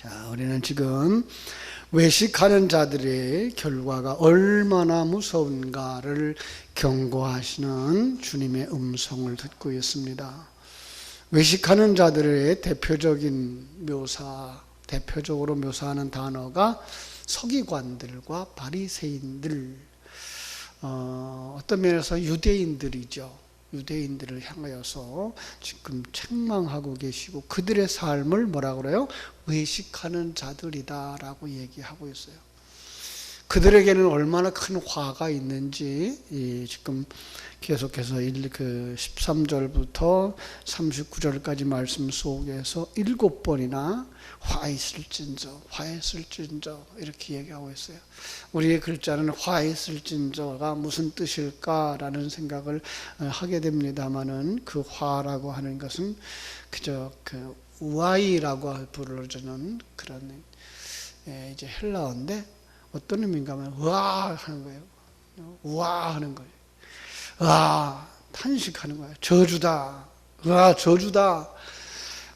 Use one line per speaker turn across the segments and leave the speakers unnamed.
자, 우리는 지금 외식하는 자들의 결과가 얼마나 무서운가를 경고하시는 주님의 음성을 듣고 있습니다. 외식하는 자들의 대표적으로 묘사하는 단어가 서기관들과 바리새인들, 어떤 면에서 유대인들이죠. 유대인들을 향하여서 지금 책망하고 계시고 그들의 삶을 뭐라 그래요? 외식하는 자들이다라고 얘기하고 있어요. 그들에게는 얼마나 큰 화가 있는지 지금 계속해서 13절부터 39절까지 말씀 속에서 7번이나 화했을진저 이렇게 얘기하고 있어요. 우리의 글자는 화했을진저가 무슨 뜻일까라는 생각을 하게 됩니다만은 그 화라고 하는 것은 그저 그 우아이라고 부르는 그런 이제 헬라어인데 어떤 의미인가 하면 우아 하는 거예요. 우아 하는 거예요. 아, 탄식하는 거예요. 저주다. 아, 저주다.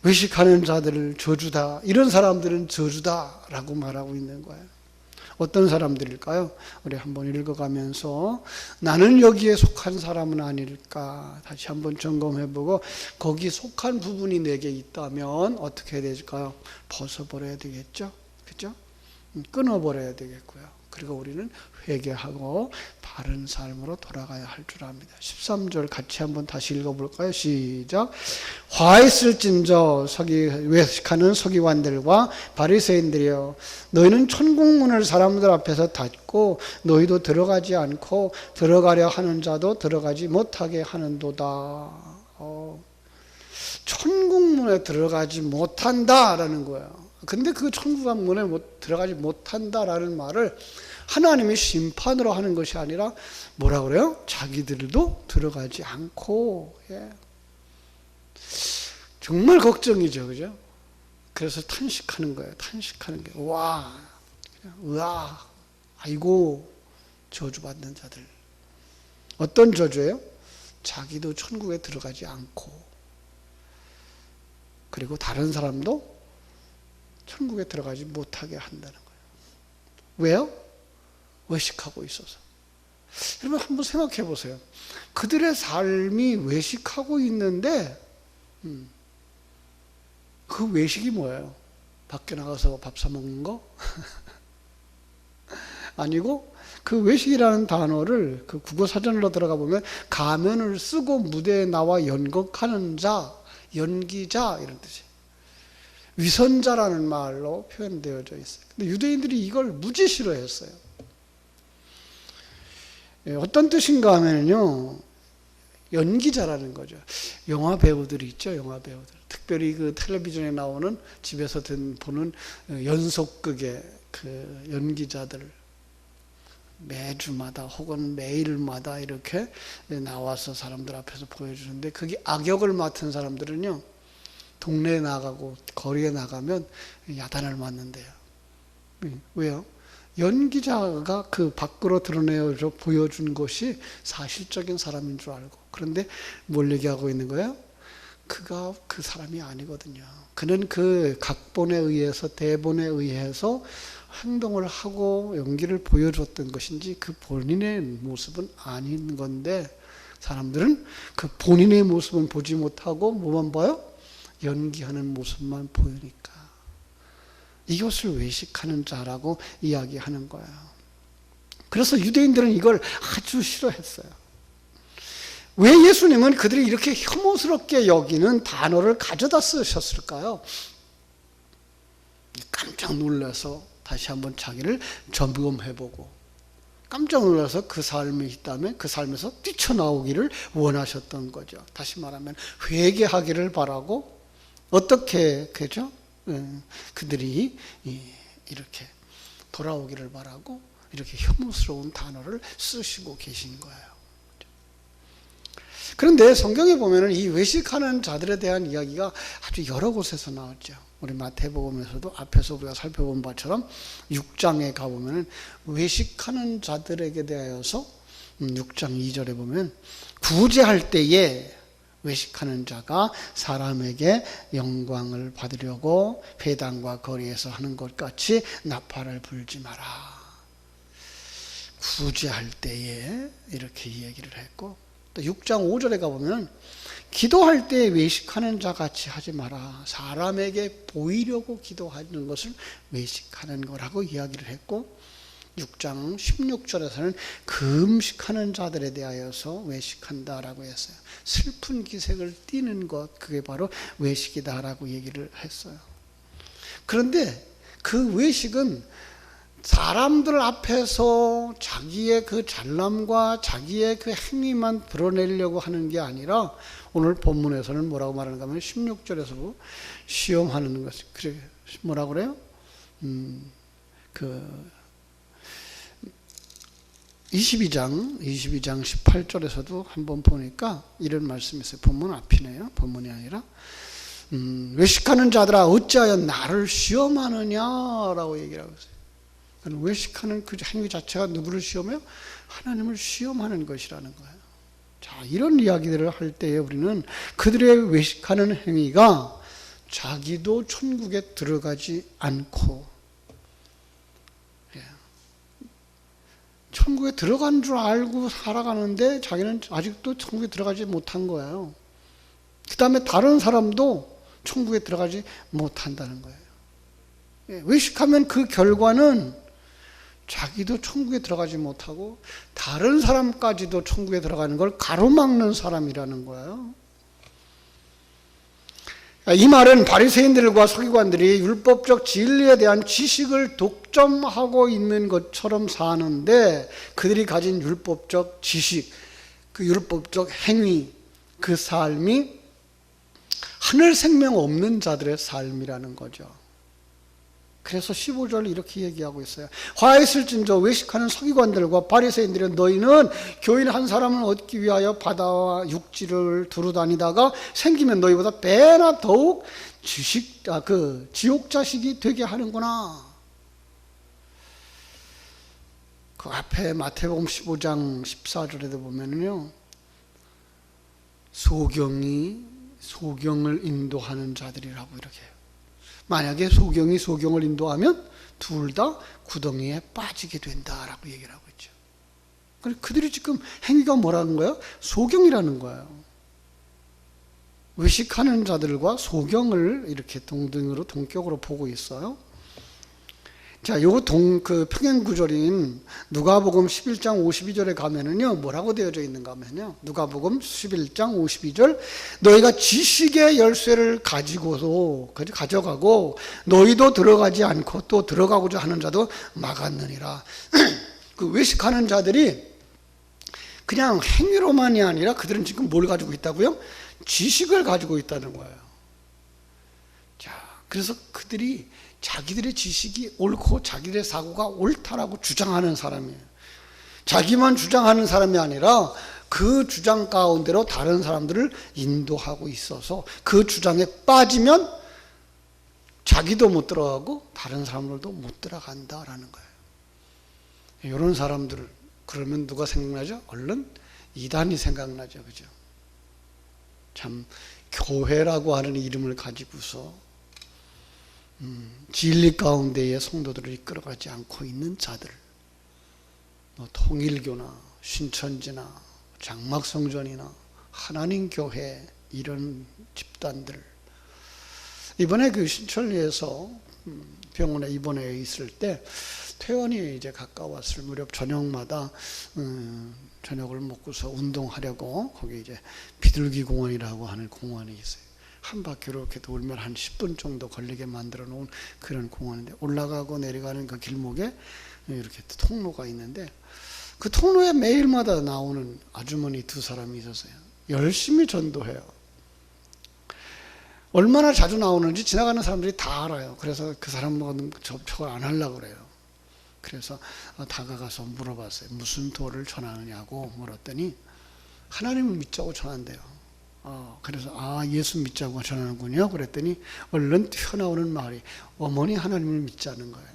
외식하는 자들을 저주다. 이런 사람들은 저주다라고 말하고 있는 거예요. 어떤 사람들일까요? 우리 한번 읽어가면서 나는 여기에 속한 사람은 아닐까 다시 한번 점검해보고 거기 속한 부분이 내게 있다면 어떻게 해야 될까요? 벗어버려야 되겠죠? 그죠? 끊어버려야 되겠고요. 그리고 우리는 회개하고 바른 삶으로 돌아가야 할 줄 압니다. 13절 같이 한번 다시 읽어볼까요? 시작. 화했을진저 외식하는 서기관들과 바리새인들이여, 너희는 천국문을 사람들 앞에서 닫고 너희도 들어가지 않고 들어가려 하는 자도 들어가지 못하게 하는도다. 천국문에 들어가지 못한다라는 거예요. 근데 그 천국문에 들어가지 못한다라는 말을 하나님이 심판으로 하는 것이 아니라 뭐라 그래요? 자기들도 들어가지 않고, 정말 걱정이죠, 그죠? 그래서 탄식하는 거예요. 탄식하는 게 아이고 저주받는 자들. 어떤 저주예요? 자기도 천국에 들어가지 않고 그리고 다른 사람도 천국에 들어가지 못하게 한다는 거예요. 왜요? 외식하고 있어서. 여러분 한번 생각해 보세요. 그들의 삶이 외식하고 있는데 그 외식이 뭐예요? 밖에 나가서 밥 사 먹는 거? 아니고 그 외식이라는 단어를 그 국어사전으로 들어가 보면 가면을 쓰고 무대에 나와 연극하는 자, 연기자 이런 뜻이에요. 위선자라는 말로 표현되어져 있어요. 근데 유대인들이 이걸 무지 싫어했어요. 어떤 뜻인가 하면요, 연기자라는 거죠. 영화 배우들이 있죠, 영화 배우들. 특별히 그 텔레비전에 나오는 집에서 보는 연속극의 그 연기자들. 매주마다 혹은 매일마다 이렇게 나와서 사람들 앞에서 보여주는데 거기 악역을 맡은 사람들은요, 동네에 나가고 거리에 나가면 야단을 맞는데요. 왜요? 연기자가 그 밖으로 드러내어 보여준 것이 사실적인 사람인 줄 알고, 그런데 뭘 얘기하고 있는 거예요? 그가 그 사람이 아니거든요. 그는 그 각본에 의해서, 대본에 의해서 행동을 하고 연기를 보여줬던 것인지 그 본인의 모습은 아닌 건데, 사람들은 그 본인의 모습은 보지 못하고 뭐만 봐요? 연기하는 모습만 보이니까 이것을 외식하는 자라고 이야기하는 거예요. 그래서 유대인들은 이걸 아주 싫어했어요. 왜 예수님은 그들이 이렇게 혐오스럽게 여기는 단어를 가져다 쓰셨을까요? 깜짝 놀라서 다시 한번 자기를 점검해보고 깜짝 놀라서 그 삶이 있다면 그 삶에서 뛰쳐나오기를 원하셨던 거죠. 다시 말하면 회개하기를 바라고, 어떻게 그죠? 그들이 이렇게 돌아오기를 바라고 이렇게 혐오스러운 단어를 쓰시고 계신 거예요. 그런데 성경에 보면은 이 외식하는 자들에 대한 이야기가 아주 여러 곳에서 나왔죠. 우리 마태복음에서도 앞에서 우리가 살펴본 바처럼 6장에 가보면은 외식하는 자들에게 대하여서 6장 2절에 보면 구제할 때에 외식하는 자가 사람에게 영광을 받으려고 회당과 거리에서 하는 것 같이 나팔을 불지 마라. 구제할 때에 이렇게 얘기를 했고, 또 6장 5절에 가보면 기도할 때 외식하는 자 같이 하지 마라. 사람에게 보이려고 기도하는 것을 외식하는 거라고 이야기를 했고, 6장 16절에서는 금식하는 자들에 대하여서 외식한다라고 했어요. 슬픈 기색을 띠는 것, 그게 바로 외식이다라고 얘기를 했어요. 그런데 그 외식은 사람들 앞에서 자기의 그 잘남과 자기의 그 행위만 드러내려고 하는 게 아니라, 오늘 본문에서는 뭐라고 말하는가 하면 16절에서 시험하는 것, 그래 뭐라고 그래요? 22장 18절에서도 한번 보니까 이런 말씀이 있어요. 본문 앞이네요. 본문이 아니라 외식하는 자들아 어찌하여 나를 시험하느냐라고 얘기를 하고 있어요. 외식하는 그 행위 자체가 누구를 시험해요? 하나님을 시험하는 것이라는 거예요. 자, 이런 이야기들을 할 때에 우리는 그들의 외식하는 행위가 자기도 천국에 들어가지 않고, 천국에 들어간 줄 알고 살아가는데 자기는 아직도 천국에 들어가지 못한 거예요. 그 다음에 다른 사람도 천국에 들어가지 못한다는 거예요. 외식하면 그 결과는 자기도 천국에 들어가지 못하고 다른 사람까지도 천국에 들어가는 걸 가로막는 사람이라는 거예요. 이 말은 바리새인들과 서기관들이 율법적 진리에 대한 지식을 독점하고 있는 것처럼 사는데, 그들이 가진 율법적 지식, 그 율법적 행위, 그 삶이 하늘 생명 없는 자들의 삶이라는 거죠. 그래서 15절 이렇게 얘기하고 있어요. 화했을진저 외식하는 서기관들과 바리새인들은 너희는 교인 한 사람을 얻기 위하여 바다와 육지를 두루 다니다가 생기면 너희보다 배나 더욱 지옥 자식이 되게 하는구나. 그 앞에 마태복음 15장 14절에도 보면요, 소경을 인도하는 자들이라고 이렇게 해요. 만약에 소경이 소경을 인도하면 둘 다 구덩이에 빠지게 된다라고 얘기를 하고 있죠. 그들이 지금 행위가 뭐라는 거예요? 소경이라는 거예요. 외식하는 자들과 소경을 이렇게 동격으로 보고 있어요. 자, 그 평행 구절인 누가복음 11장 52절에 가면은요, 뭐라고 되어져 있는가 하면요, 누가복음 11장 52절, 너희가 지식의 열쇠를 가져가고 너희도 들어가지 않고 또 들어가고자 하는 자도 막았느니라. 그 외식하는 자들이 그냥 행위로만이 아니라 그들은 지금 뭘 가지고 있다고요? 지식을 가지고 있다는 거예요. 자, 그래서 그들이 자기들의 지식이 옳고 자기들의 사고가 옳다라고 주장하는 사람이에요. 자기만 주장하는 사람이 아니라 그 주장 가운데로 다른 사람들을 인도하고 있어서 그 주장에 빠지면 자기도 못 들어가고 다른 사람들도 못 들어간다라는 거예요. 이런 사람들을 그러면 누가 생각나죠? 얼른 이단이 생각나죠. 그죠? 참 교회라고 하는 이름을 가지고서 진리 가운데의 성도들을 이끌어가지 않고 있는 자들, 통일교나 신천지나 장막성전이나 하나님교회, 이런 집단들, 이번에 그 신천리에서 병원에 입원해 있을 때 퇴원이 이제 가까웠을 무렵 저녁마다 저녁을 먹고서 운동하려고 거기 이제 비둘기 공원이라고 하는 공원이 있어요. 한 바퀴 이렇게 돌면 한 10분 정도 걸리게 만들어 놓은 그런 공원인데, 올라가고 내려가는 그 길목에 이렇게 통로가 있는데, 그 통로에 매일마다 나오는 아주머니 두 사람이 있었어요. 열심히 전도해요. 얼마나 자주 나오는지 지나가는 사람들이 다 알아요. 그래서 그 사람하고는 접촉을 안 하려고 그래요. 그래서 다가가서 물어봤어요. 무슨 도를 전하느냐고 물었더니 하나님을 믿자고 전한대요. 그래서 예수 믿자고 전하는군요. 그랬더니 얼른 튀어나오는 말이 어머니 하나님을 믿자는 거예요.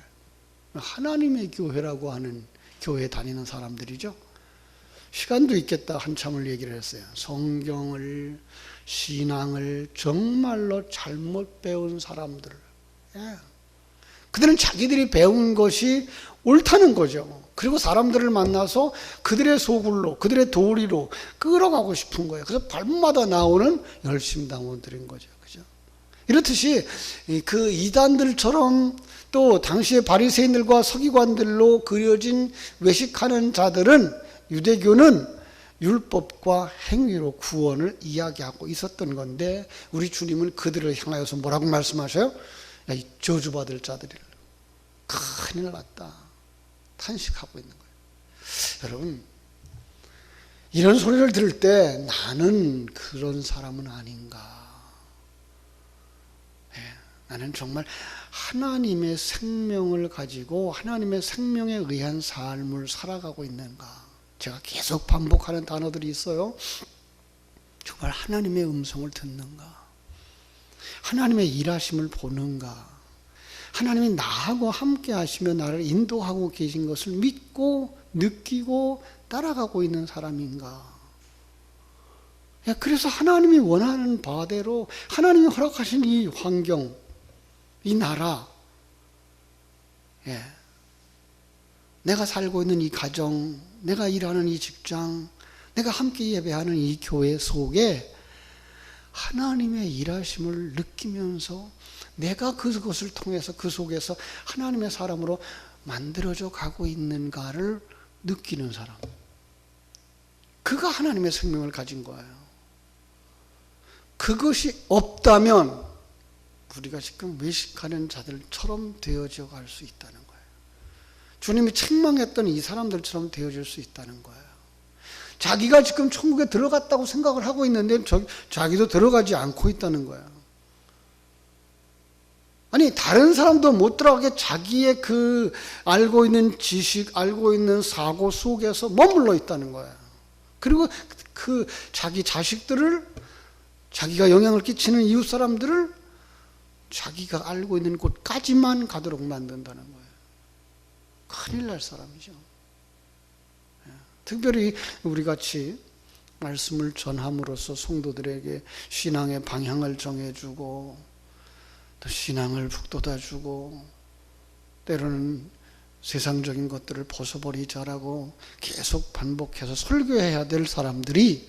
하나님의 교회라고 하는 교회 다니는 사람들이죠. 시간도 있겠다 한참을 얘기를 했어요. 성경을, 신앙을 정말로 잘못 배운 사람들, 그들은 자기들이 배운 것이 옳다는 거죠. 그리고 사람들을 만나서 그들의 소굴로, 그들의 도리로 끌어가고 싶은 거예요. 그래서 밤마다 나오는 열심당원들인 거죠. 그죠? 이렇듯이 그 이단들처럼 또 당시의 바리새인들과 서기관들로 그려진 외식하는 자들은, 유대교는 율법과 행위로 구원을 이야기하고 있었던 건데, 우리 주님은 그들을 향하여서 뭐라고 말씀하셔요? 야, 이 저주받을 자들이라, 큰일 났다, 탄식하고 있는 거예요. 여러분, 이런 소리를 들을 때 나는 그런 사람은 아닌가, 나는 정말 하나님의 생명을 가지고 하나님의 생명에 의한 삶을 살아가고 있는가. 제가 계속 반복하는 단어들이 있어요. 정말 하나님의 음성을 듣는가, 하나님의 일하심을 보는가, 하나님이 나하고 함께 하시며 나를 인도하고 계신 것을 믿고 느끼고 따라가고 있는 사람인가. 그래서 하나님이 원하는 바대로, 하나님이 허락하신 이 환경, 이 나라, 내가 살고 있는 이 가정, 내가 일하는 이 직장, 내가 함께 예배하는 이 교회 속에 하나님의 일하심을 느끼면서 내가 그것을 통해서 그 속에서 하나님의 사람으로 만들어져 가고 있는가를 느끼는 사람, 그가 하나님의 생명을 가진 거예요. 그것이 없다면 우리가 지금 외식하는 자들처럼 되어져 갈 수 있다는 거예요. 주님이 책망했던 이 사람들처럼 되어질 수 있다는 거예요. 자기가 지금 천국에 들어갔다고 생각을 하고 있는데 자기도 들어가지 않고 있다는 거예요. 아니, 다른 사람도 못 들어가게 자기의 그 알고 있는 지식, 알고 있는 사고 속에서 머물러 있다는 거예요. 그리고 그 자기 자식들을, 자기가 영향을 끼치는 이웃 사람들을 자기가 알고 있는 곳까지만 가도록 만든다는 거예요. 큰일 날 사람이죠. 특별히 우리 같이 말씀을 전함으로써 성도들에게 신앙의 방향을 정해주고 또 신앙을 북돋아주고 때로는 세상적인 것들을 벗어버리자라고 계속 반복해서 설교해야 될 사람들이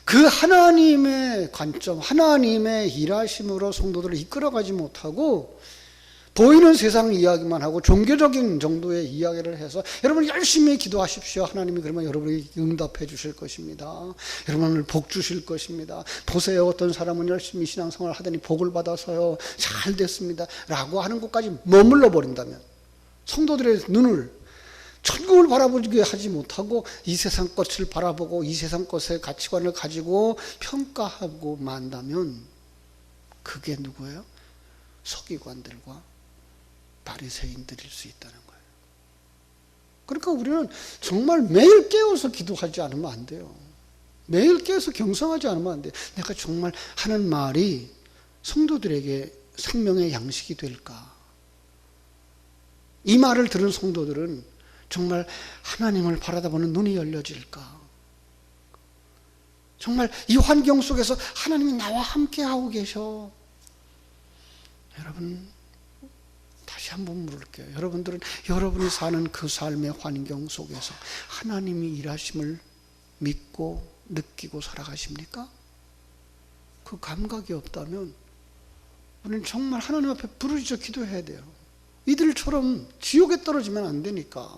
그 하나님의 관점, 하나님의 일하심으로 성도들을 이끌어가지 못하고 보이는 세상 이야기만 하고 종교적인 정도의 이야기를 해서 여러분 열심히 기도하십시오. 하나님이 그러면 여러분에게 응답해 주실 것입니다. 여러분을 복 주실 것입니다. 보세요, 어떤 사람은 열심히 신앙생활 하더니 복을 받아서요 잘 됐습니다 라고 하는 것까지 머물러 버린다면 성도들의 눈을 천국을 바라보게 하지 못하고 이 세상 것을 바라보고 이 세상 것의 가치관을 가지고 평가하고 만다면 그게 누구예요? 서기관들과 바리새인들일 수 있다는 거예요. 그러니까 우리는 정말 매일 깨어서 기도하지 않으면 안 돼요. 매일 깨어서 경성하지 않으면 안 돼요. 내가 정말 하는 말이 성도들에게 생명의 양식이 될까? 이 말을 들은 성도들은 정말 하나님을 바라다보는 눈이 열려질까? 정말 이 환경 속에서 하나님이 나와 함께하고 계셔. 여러분, 다시 한번 물을게요. 여러분들은 여러분이 사는 그 삶의 환경 속에서 하나님이 일하심을 믿고 느끼고 살아가십니까? 그 감각이 없다면 우리는 정말 하나님 앞에 부르짖어 기도해야 돼요. 이들처럼 지옥에 떨어지면 안 되니까.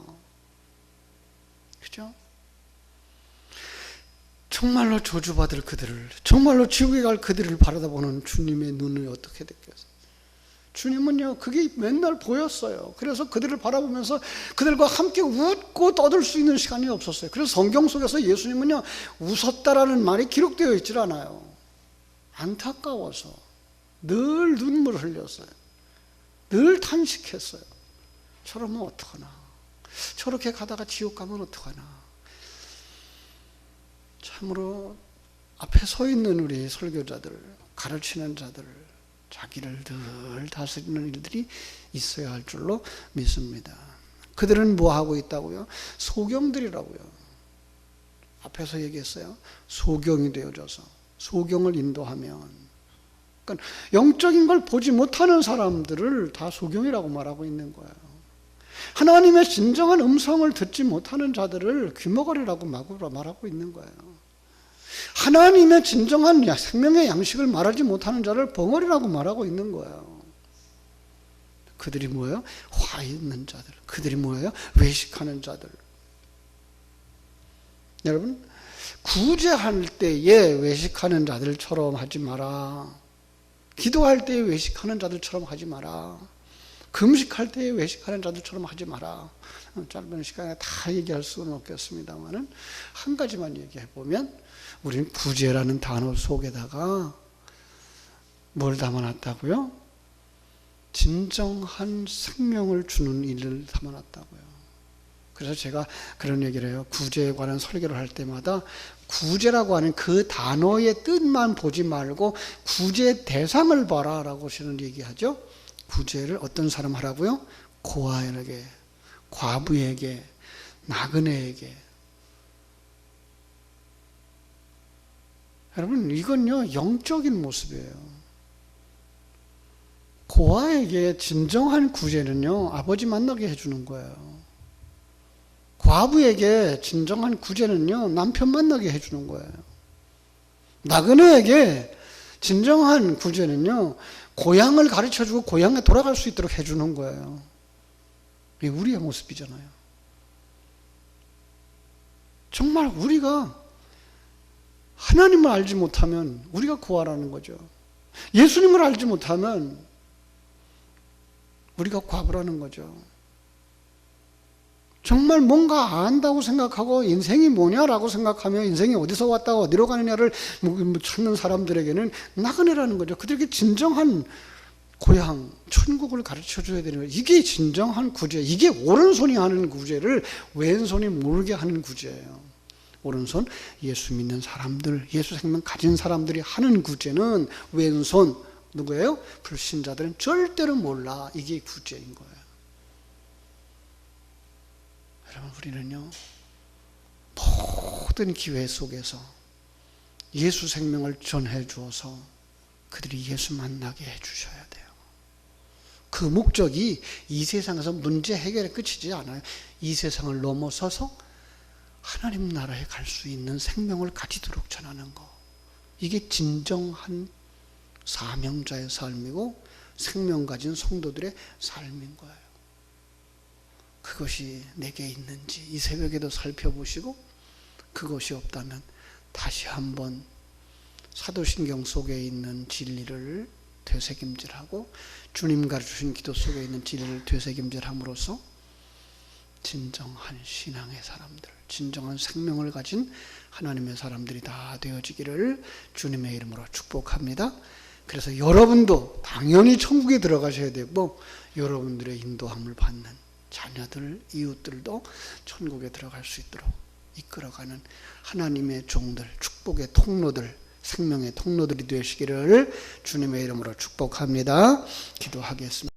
그죠? 정말로 저주받을 그들을, 정말로 지옥에 갈 그들을 바라다보는 주님의 눈이 어떻게 됐겠어요? 주님은요, 그게 맨날 보였어요. 그래서 그들을 바라보면서 그들과 함께 웃고 떠들 수 있는 시간이 없었어요. 그래서 성경 속에서 예수님은요, 웃었다라는 말이 기록되어 있질 않아요. 안타까워서 늘 눈물을 흘렸어요. 늘 탄식했어요. 저러면 어떡하나. 저렇게 가다가 지옥 가면 어떡하나. 참으로 앞에 서 있는 우리 설교자들, 가르치는 자들, 자기를 늘 다스리는 일들이 있어야 할 줄로 믿습니다. 그들은 뭐 하고 있다고요? 소경들이라고요. 앞에서 얘기했어요. 소경이 되어져서 소경을 인도하면, 그러니까 영적인 걸 보지 못하는 사람들을 다 소경이라고 말하고 있는 거예요. 하나님의 진정한 음성을 듣지 못하는 자들을 귀머거리라고 말하고 있는 거예요. 하나님의 진정한 생명의 양식을 말하지 못하는 자를 벙어리라고 말하고 있는 거예요. 그들이 뭐예요? 화 있는 자들. 그들이 뭐예요? 외식하는 자들. 여러분, 구제할 때에 외식하는 자들처럼 하지 마라. 기도할 때에 외식하는 자들처럼 하지 마라. 금식할 때에 외식하는 자들처럼 하지 마라. 짧은 시간에 다 얘기할 수는 없겠습니다만 한 가지만 얘기해 보면, 우리는 구제라는 단어 속에다가 뭘 담아놨다고요? 진정한 생명을 주는 일을 담아놨다고요. 그래서 제가 그런 얘기를 해요. 구제에 관한 설교를 할 때마다 구제라고 하는 그 단어의 뜻만 보지 말고 구제 대상을 봐라 라고 저는 얘기하죠. 구제를 어떤 사람 하라고요? 고아에게, 과부에게, 나그네에게. 여러분, 이건요 영적인 모습이에요. 고아에게 진정한 구제는요 아버지 만나게 해주는 거예요. 과부에게 진정한 구제는요 남편 만나게 해주는 거예요. 나그네에게 진정한 구제는요 고향을 가르쳐주고 고향에 돌아갈 수 있도록 해주는 거예요. 이게 우리의 모습이잖아요. 정말 우리가 하나님을 알지 못하면 우리가 고아라는 거죠. 예수님을 알지 못하면 우리가 과부라는 거죠. 정말 뭔가 안다고 생각하고 인생이 뭐냐라고 생각하며 인생이 어디서 왔다가 어디로 가느냐를 찾는 사람들에게는 나그네라는 거죠. 그들에게 진정한 고향, 천국을 가르쳐줘야 되는 거예요. 이게 진정한 구제, 이게 오른손이 하는 구제를 왼손이 모르게 하는 구제예요. 오른손, 예수 믿는 사람들, 예수 생명 가진 사람들이 하는 구제는 왼손, 누구예요? 불신자들은 절대로 몰라. 이게 구제인 거예요. 여러분, 우리는요 모든 기회 속에서 예수 생명을 전해 주어서 그들이 예수 만나게 해 주셔야 돼요. 그 목적이 이 세상에서 문제 해결에 끝이지 않아요. 이 세상을 넘어서서 하나님 나라에 갈 수 있는 생명을 가지도록 전하는 거. 이게 진정한 사명자의 삶이고 생명 가진 성도들의 삶인 거예요. 그것이 내게 있는지 이 새벽에도 살펴보시고, 그것이 없다면 다시 한번 사도신경 속에 있는 진리를 되새김질하고 주님 가르치신 기도 속에 있는 진리를 되새김질함으로써 진정한 신앙의 사람들, 진정한 생명을 가진 하나님의 사람들이 다 되어지기를 주님의 이름으로 축복합니다. 그래서 여러분도 당연히 천국에 들어가셔야 되고, 여러분들의 인도함을 받는 자녀들, 이웃들도 천국에 들어갈 수 있도록 이끌어가는 하나님의 종들, 축복의 통로들, 생명의 통로들이 되시기를 주님의 이름으로 축복합니다. 기도하겠습니다.